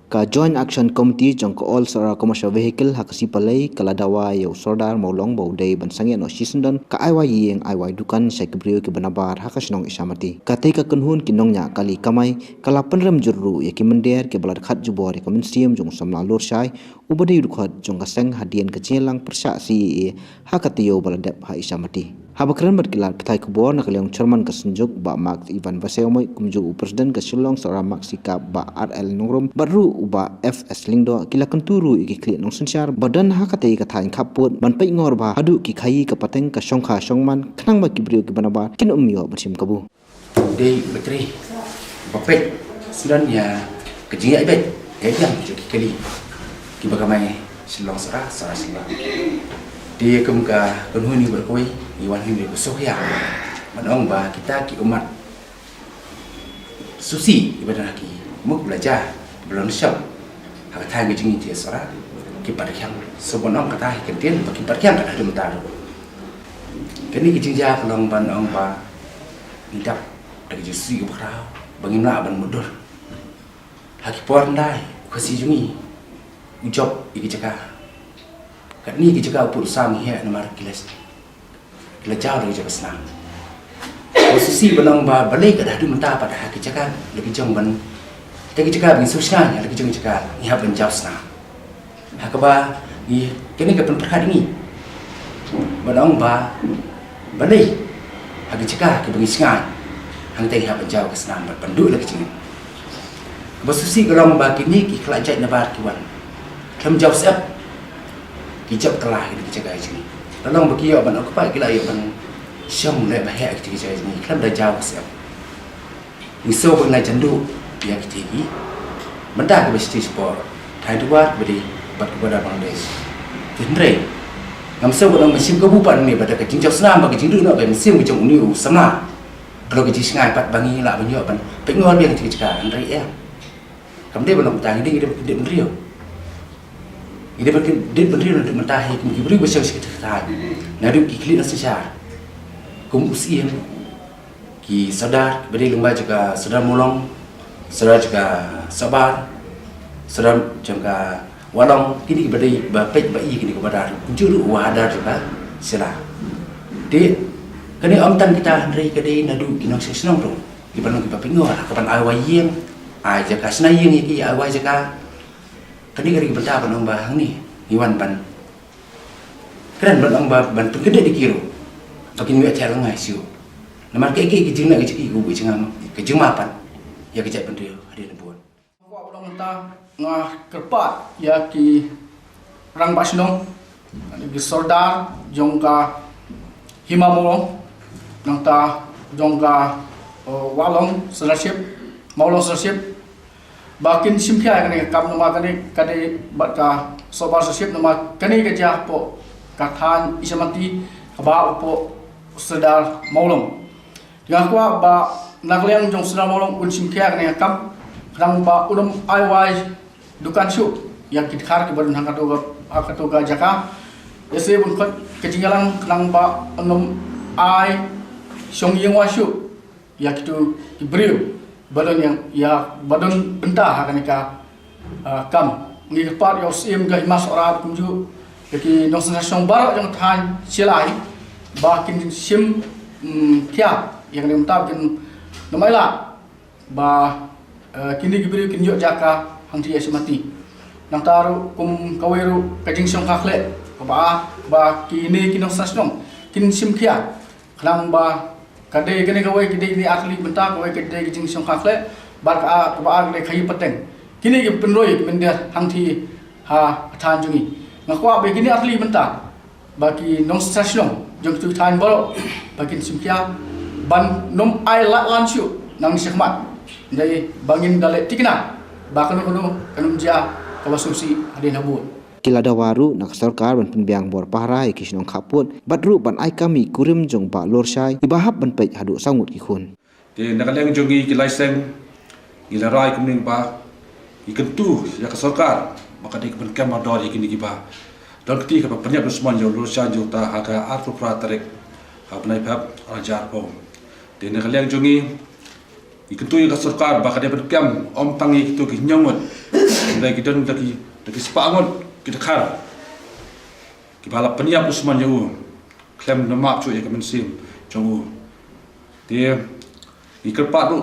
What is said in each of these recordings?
ka Joint Action Committee jong ko all sara commercial vehicle hakasi palai kala dawa yo sordar maulong baude bansangya no sisendon ka aiwa yeng aiwa dukan sai kebriu ke banabar hakasnong isamati katai ka kunhun kinong nya kali kamai kala penrem jurru ya ki mender ke balad khat jubor ya kemensiam jong samla lor sai ubade dukhat jong kaseng hadian kecelang persya si hakatiyo baladep ha isamati habakran berkilat petai kubor nak leong cerman kesenjuk ba Max Ivan Vaseomoy kumju presiden ke Shillong sora Max Sikap ba RL Nongrom baru uba FS Lingdo kila kenturu iki klik nong sensyar badan hakatei katain kaput ban pai ngor ba hadu ki khai ka pateng ka songkha songman khnang ba kibriu ki banaba kin umyo bersim kabu dei betri bapet sudan ya kejinga ibet ya yang jadi kali ki bagamai Shillong sora Shillong dia kemuka penghuni berkoi iwan hindi bersohya manong ba kita ki umat susi ibadah ki muk belajar belum syab hak thai ke jingi tie sora ki parkyang sebonong kata kentien bagi parkyang kada mentar kini ki jingja kelong banong ba idap dari jusi ke bakrau bangina ban mudur hak por ndai khasi jungi ujob iki cakap kat ni kita cakap upur sang hiya nomor kilas jauh dari jaga senang posisi benang ba balai ka dah du mentah pada hak cakap lagi jong ban tagi cakap ni susahnya lagi jong cakap ni hak ben jauh senang hak ba ni kini ka pen perhad ni benang ba balai hak cakap ke bagi sengai hang tagi hak ben jauh ke senang berpendu lagi jeng posisi golong ba kini ki kelajat nabar kiwan kem jauh siap kijab telah ini dijaga ini. Dalam bagi ban aku pak gila yo ban syam le bahaya kita jaga ini. Kan dah jauh siap. Miso ban lai jandu ya kita ini. Mendak ke besti sport. Thai dua beri bat kepada Bangladesh. Tindre. Ngamso ban mesim kabupaten ni pada kecing jauh senam bagi jindu nak mesim kecing uniu sama. Kalau kecing sengai pat bangi lah banyak ban. Pengor yang kita jaga andre ya. Kemudian ban utang ini kita beriyo. Ini berarti dia berdiri untuk mentahi kemudian beri besar sikit tertahan. Nadu kikli nasi syar. Kumpusian ki sadar beri lembaga juga sadar mulong, sadar juga sabar, sadar juga walong. Kini beri bapet bayi kini kepada juru wahada juga sila. Di kini omtan kita hari kini nadu kinong sesenong tu. Di panong kita pingor kapan awayeng, aja kasnayeng iki away jaga. Kini kari benda ban ongba hang ni iwan ban keren ban ongba ban pengede dikiru bakin wi acara ngai siu namar ke jing nak ke ku bu jingam ke jingmapan ya ke jat pendio hari nebun wa ulong ta ngah kerpat ya ki rang basnong di sordar jongka himamolong nang ta jongka walong seraship maulong seraship bakin simpiai kani kam nama kani batka sobar sosip nama kani kerja po kathan isamati ba po sedar maulong dengan kuah ba nagliang jong sedar maulong un simpiai kani kam rang ba ulum aiwai dukan syu yang kitkar ke badan hakato ga jaka yese bun kot kejinggalang rang ba unum ai syong yeng wa syu ya kitu ibriu badan yang ya badan bentah akan ika kam ngi part yo sim ga mas ora kumju ki nong sensation barak yang than silai bakin sim kya yang nemta kin nomaila ba kini gibri kin yo jaka hangti asimati nang taru kum kaweru kajing song kakle ba kini kin nong sensation kin sim kya klang ba kadai kene kawai kidai ni atli benta kawai kidai kijing song kakle bar ka ba le khai pateng kini ki penroi mender hangthi ha than jungi ngakwa be kini atli benta baki nong station jong tu than bolo baki simkia ban nom ai lan syu nang sikmat dai bangin dale tikna ba kanu kanum ja kawasumsi adin habun kilada waru nak sarkar ban penbiang bor pahrai kisnong khaput badru ban ai kami kurim jong ba lorsai ibahap ban pej hadu sangut ki khun te nakaleng jongi ki license ilarai kumning ba ikentu ya ka sarkar maka dik ban kam dor ikini ki ba dor kti ka penyap usman jo lorsai jo ta haka artu pratarek ha banai phap ajar po te nakaleng jongi ikentu ya ka sarkar ba ka de ban kam om tangi kitu ki nyamut dari kita dari sepangon kita kar kibala peniap Usman jauh klaim nama cuy ke mensim jauh dia ikerpat tu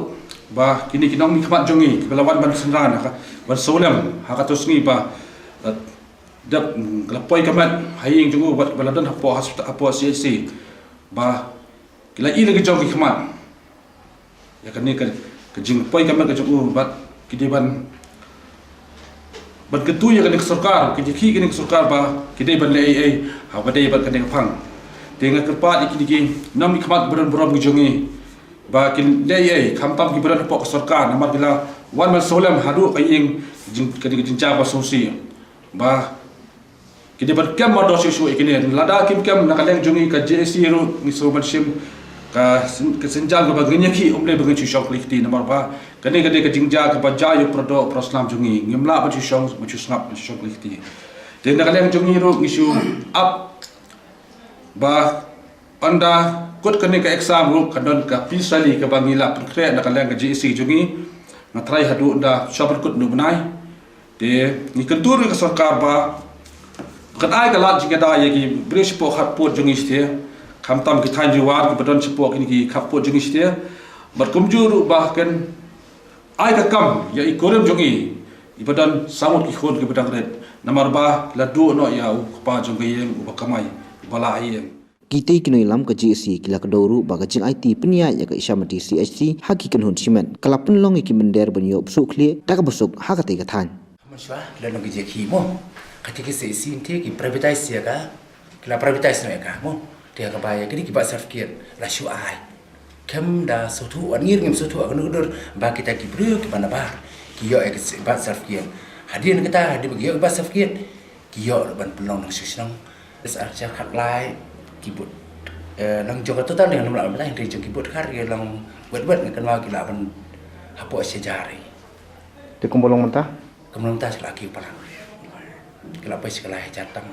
bah kini kinong mi khamat jongi kibala wan ban senran ban solam hakatos ni bah dap lapoi kamat haying jauh buat baladan apa CC bah kila lagi jauh khamat ya kan ni ke jing poi kamat ke jauh bat kidiban ban ketu ya kan sarkar kiji kan sarkar ba kidai ban lai ha badai ban kan phang tenga kerpat ikidi nam khamat beran jongi ba kin lai khampam ki beran pok sarkar namar bila wan mal solam hadu aying jing ja ba sosi ba kidi ban kam ma do su ikini lada kim kam nakaleng jongi ka JSC ro ni so ban sim ka senjang ba genya ki umle bangi chu shok likti namar ba kane ka jingja ka ba jayu prodo proslam jungi ngimla ba chu shok ma chu snap shok likti de nakaleng jungi ro isu up ba anda kot kane ka exam ro kadon ka pisali ka bangila prakre nakaleng ka JSC jungi na try hadu da shop kut nu banai de ni kentur ka sarkar ba kan ai ka lat jinga da yagi brish po khat po jungi ste khamtam ki thain juwar ki badon chipok ini ki khapo jungi ste bar kumjur bahkan ai ka kam ya ikorem jungi ibadan samut ki khon ki badang red namar ba la du no ya pa jungi yang ubakamai bala ayem Kita kinoi lam ka GSC kila ka doru ba ka jing IT penia ya ka isamati CHC haki kan hun simen kala penlong ki mender banyo busuk kle ta ka busuk ha ka te ka than Maswa dan lagi jadi mo ketika CHC ini ki privatize ya ka kila privatize no ya ka mo dia kabaya kini kibat sertifikat rasio ai kem da sotu anir ngem sotu akan udur ba kita kibru ke mana ba kiyo kibat sertifikat hadian kita hadi bagi kibat sertifikat kiyo ban pelong nang susnang arca khat lai kibut nang jong total dengan nomor apa yang dijong kibut kar ye lang wet kan wa kila ban hapo sejari te kumbolong mentah kemudian tas lagi palang kila pa sekala jatang